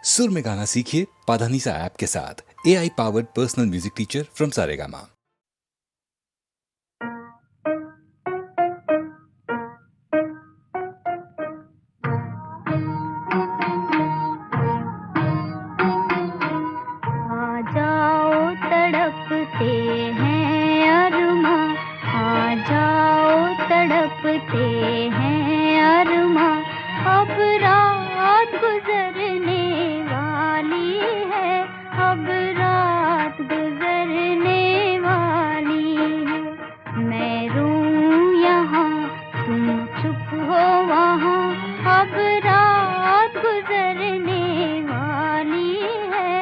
सुर में गाना सीखिए पाधानीसा ऐप के साथ। AI powered personal music teacher from Saregama. आ जाओ तड़पते हैं अरमां, आ जाओ तड़पते हैं अरमां। अब रात गुजरने वाली है, अब रात गुजरने वाली है। मैं रूं यहाँ तुम चुप हो वहाँ, अब रात गुजरने वाली है,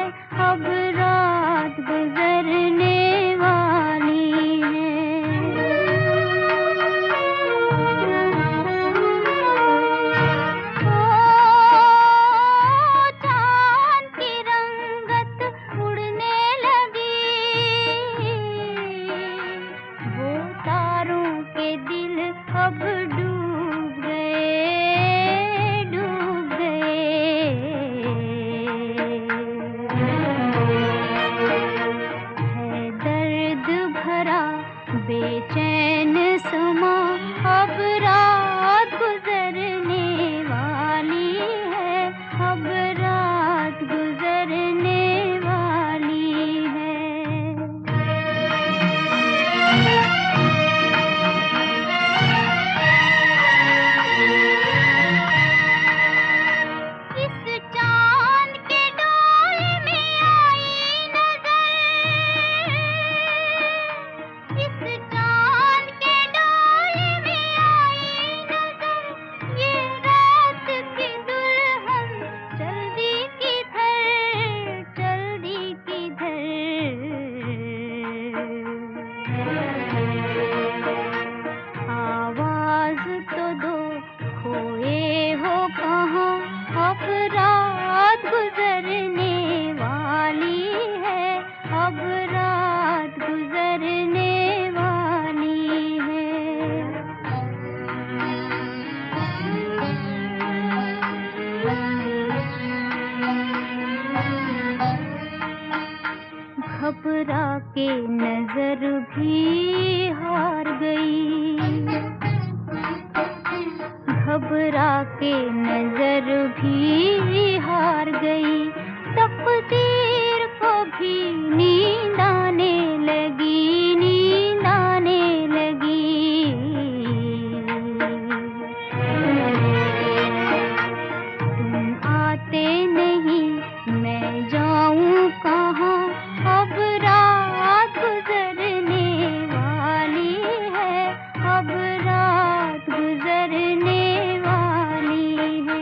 अब रात गुजरने वाली है। ओ चाँद की रंगत उड़ने लगी, वो तारों के दिल अब डूब गए, डूब गए। है दर्द भरा बेचैन समा, अब रात गुजरने वाली है, अब रात गुजरने वाली है। इस चाँद के डोले में आई नज़र, इस चाँद के डोले में आई नज़र। ये रात की दुल्हन चल दी किधर, चल दी किधर। आवाज़ तो दो, खोए हो कहाँ, अब रात गुजरने वाली है, अब रात गुजरने वाली है। घबरा के नजर भी हार गई, घबरा के नजर भी हार गई। तकदीर को भी नींद आने लगी, नींद आने लगी। तुम आते नहीं, मैं जाऊं कहाँ, अब रात गुजरने वाली है, अब रात गुजरने वाली है।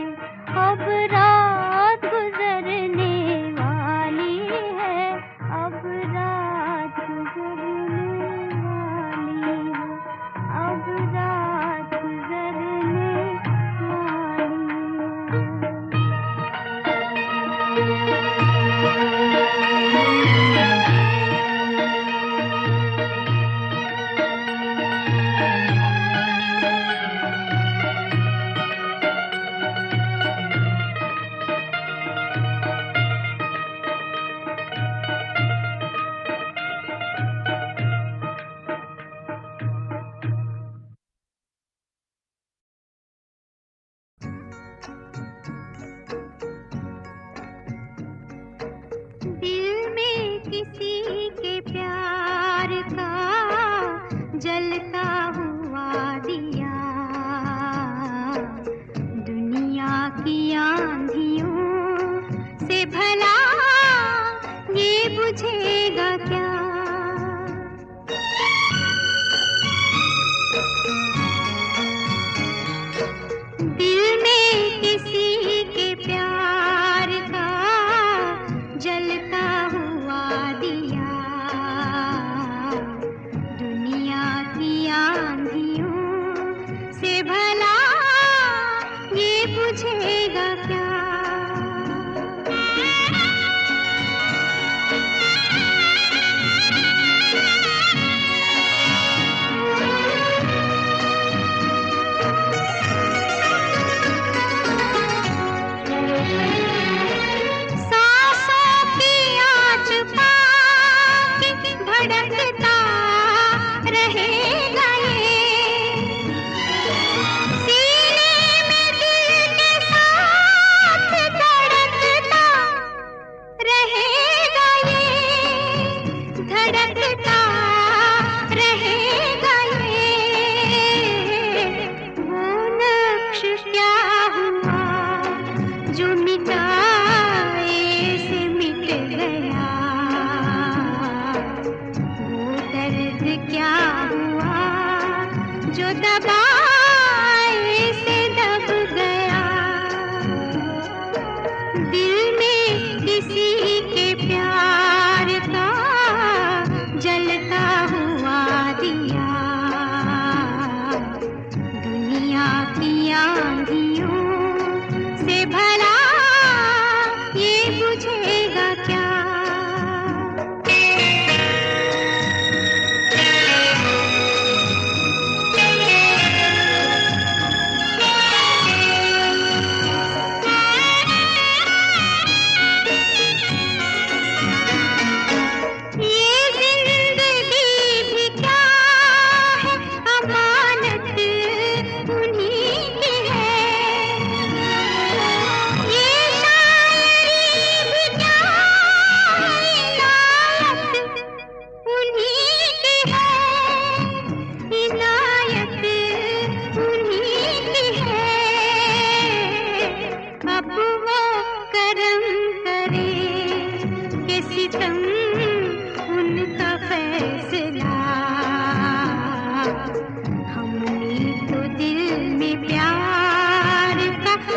किसी के प्यार का जलता हुआ दिया, दुनिया की आंधियों से भला ये बुझेगा क्या।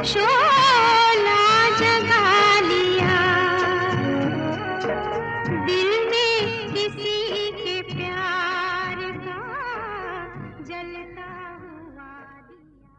शोला जगा लिया, दिल में किसी के प्यार का जलता हुआ दिया।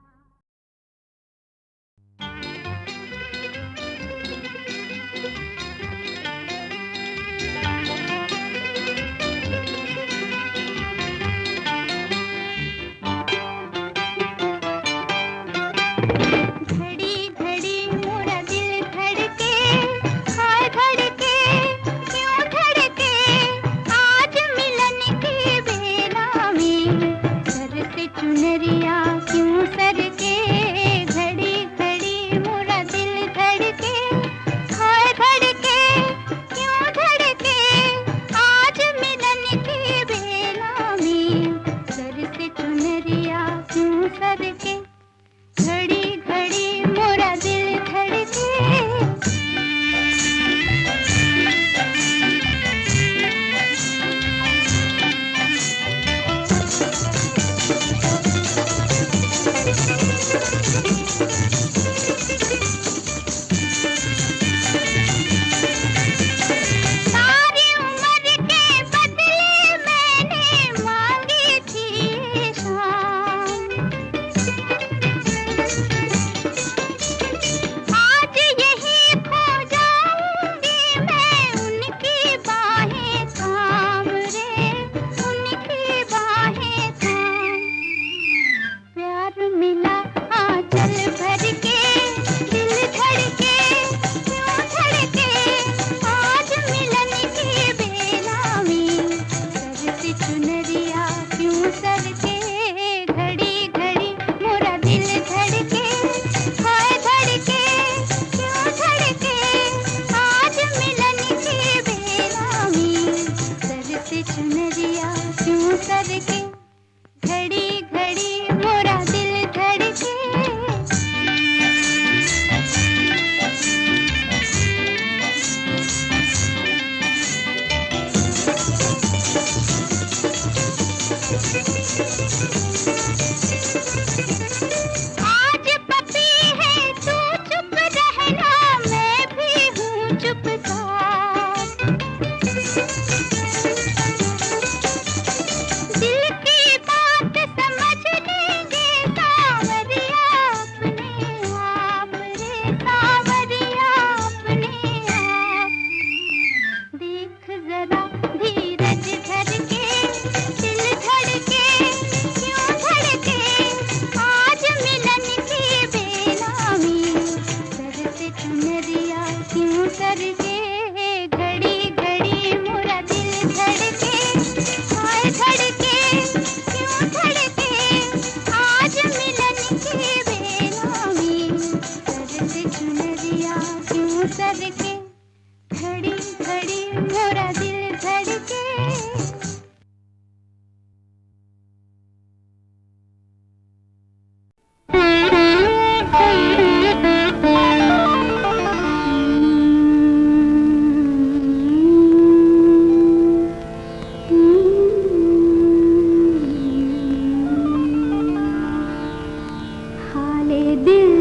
दिल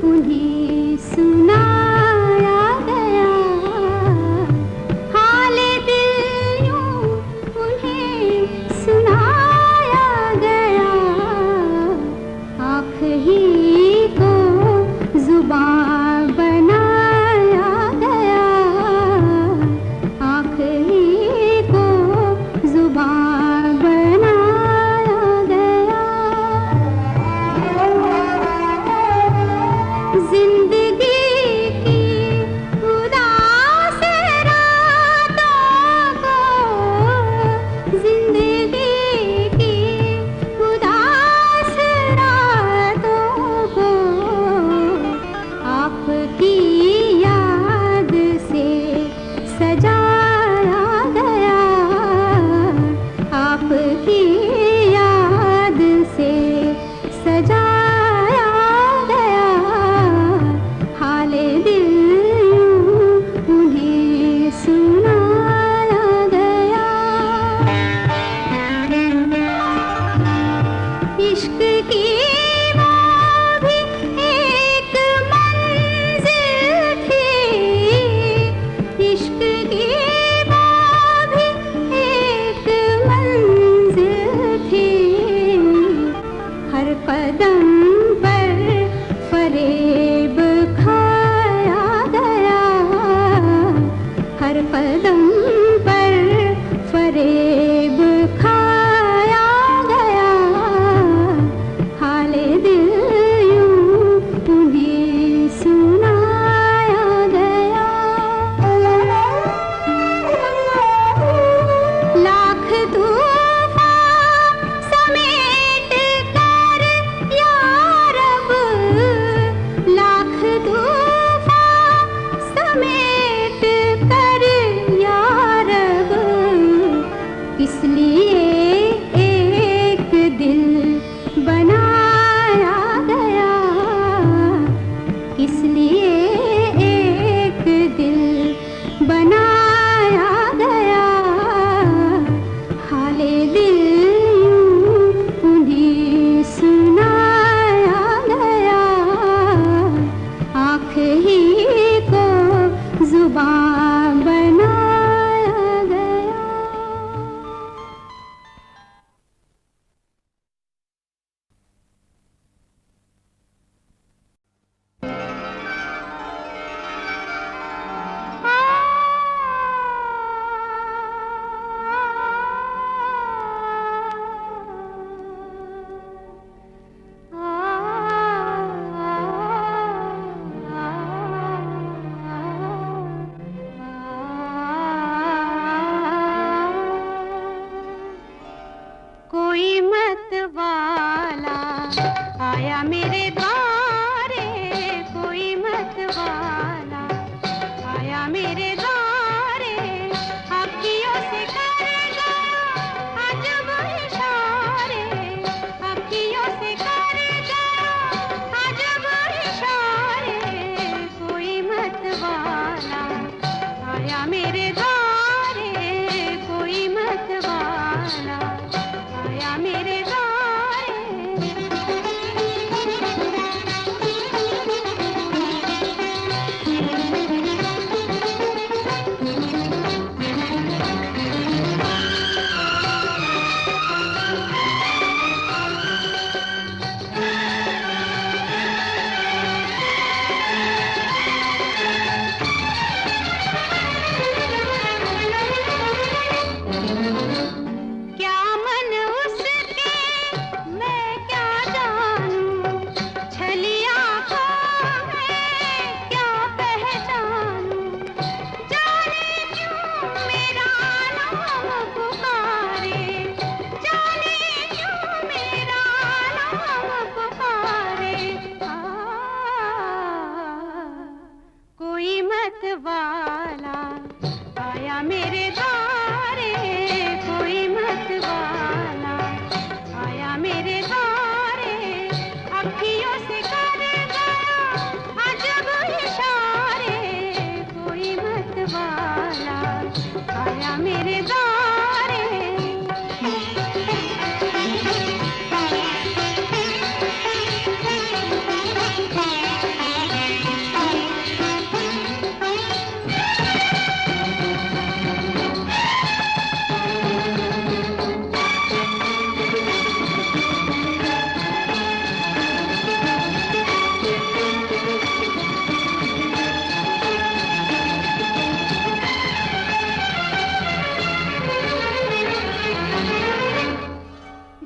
उन्हें सुना ही को जुबान बनाया गया। कोई मत वाला आया मेरे द्वारे, कोई मत वाला आया मेरे द्वारे, अखियों से करेगा अजब इशारे, अखियों से करेगा अजब इशारे, कोई मत वाला आया मेरे द्वारे, कोई मत वाला आया मेरे द्वारे। क्या मन उसके मैं क्या जानूं, छलिया को मैं क्या पहचानूं, जाने क्यों मेरा नाम पुकारे, जाने क्यों मेरा नाम पुकारे। कोई मत वाला आया मेरे द्वारे, कोई मत वाला आया मेरे द्वारे, अखियों से करेगा अजब इशारे, कोई मत वाला आया मेरे द्वारे।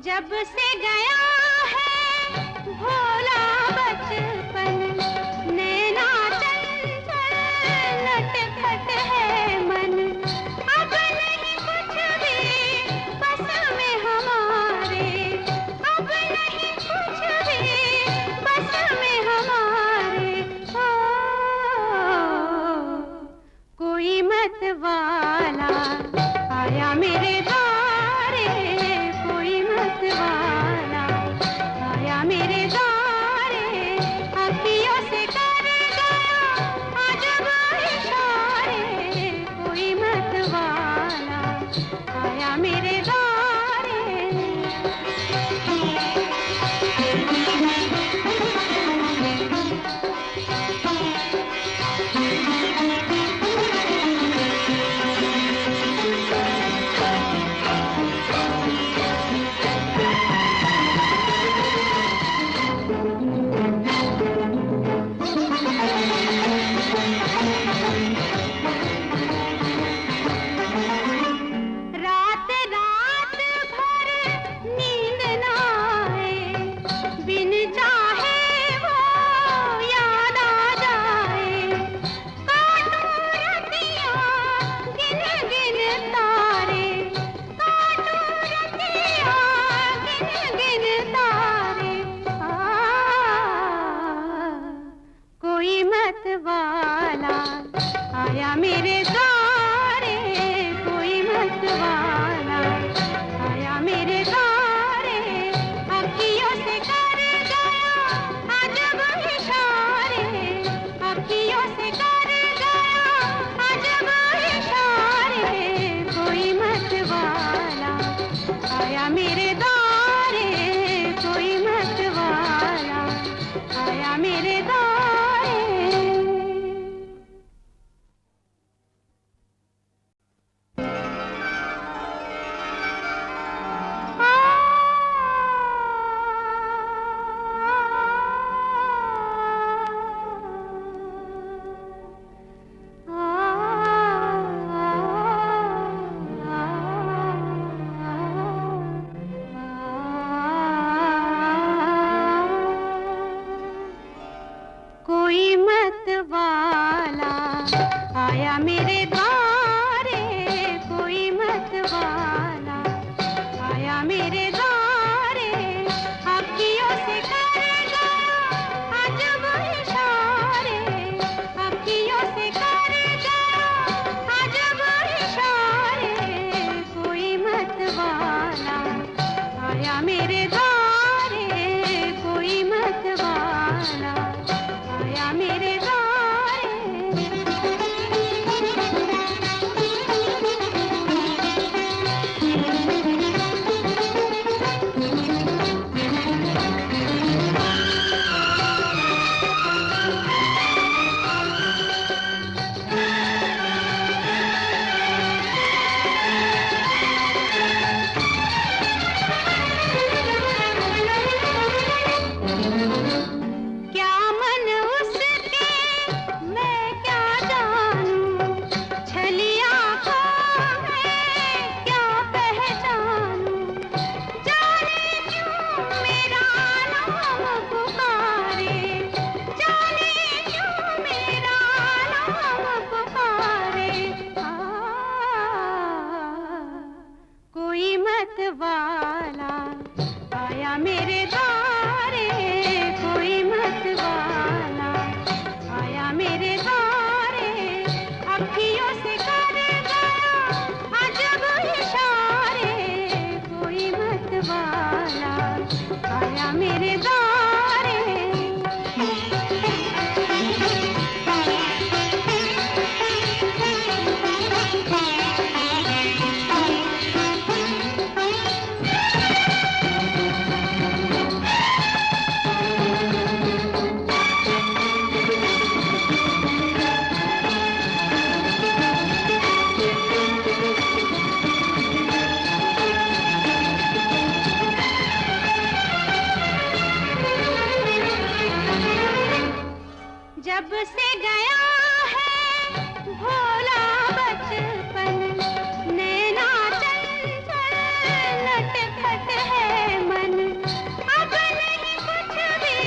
जब से गया है भोला बचपन, नैना चंचल नटखट है मन, अब नहीं कुछ भी बस में हमारे, अब नहीं कुछ भी बस में हमारे। कोई मत वाला आया मेरे द्वारे, कोई मत वाला आया मेरे द्वारे, अखियों से करेगा अजब इशारे, कोई मत वाला आया मेरे द्वारे। आया मेरे द्वारे कोई मत वाला, आया मेरे द्वारे अखियों से कर गया अजब इशारे, अखियों से कर गया अजब इशारे, कोई मत वाला आया मेरे द्वारे कोई मत वाला, आया मेरे द्वारे। क्या मन उसके मैं क्या जानूं, छलिया को मैं क्या पहचानूं, जाने क्यों मेरा नाम पुकारे, जाने क्यों मेरा नाम पुकारे, कोई मत वाला आया मेरे द्वारे कोई मत वाला, आया मेरे द्वारे अखियों से कर गया अजब इशारे, कोई मत वाला आया मेरे द्वारे। जब से गया है भोला बचपन, नैना चंचल नटखट है मन, अब नहीं कुछ भी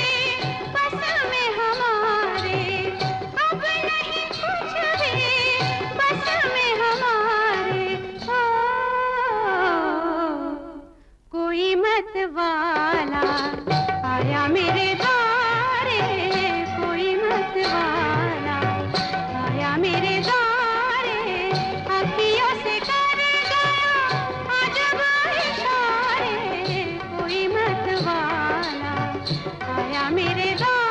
बस में हमारे, अब नहीं कुछ भी बस में हमारे, कोई मत वाला आया मेरे द्वारे कोई मत वाला, आया मेरे द्वारे अखियों से कर गया अजब इशारे, कोई मत वाला आया मेरे द्वारे।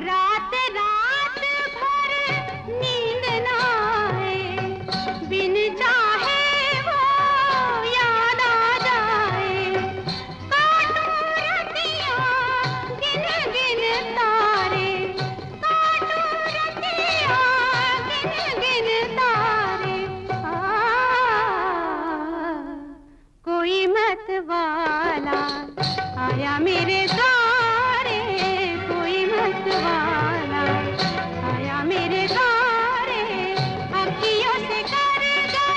रात रात भर नींद न आए, बिन चाहे वो याद आ जाए, काटूं रतियाँ गिन गिन तारे, काटूं रतियाँ गिन गिन तारे, कोई मत वाला आया मेरे द्वारे कोई मत वाला, आया मेरे द्वारे अखियों से कर गया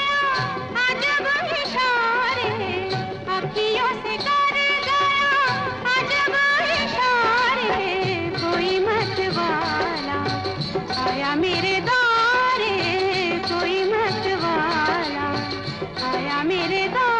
अजब इशारे, अखियों से कर गया अजब इशारे, कोई मत वाला आया मेरे द्वारे कोई मत वाला, आया मेरे द्वारे।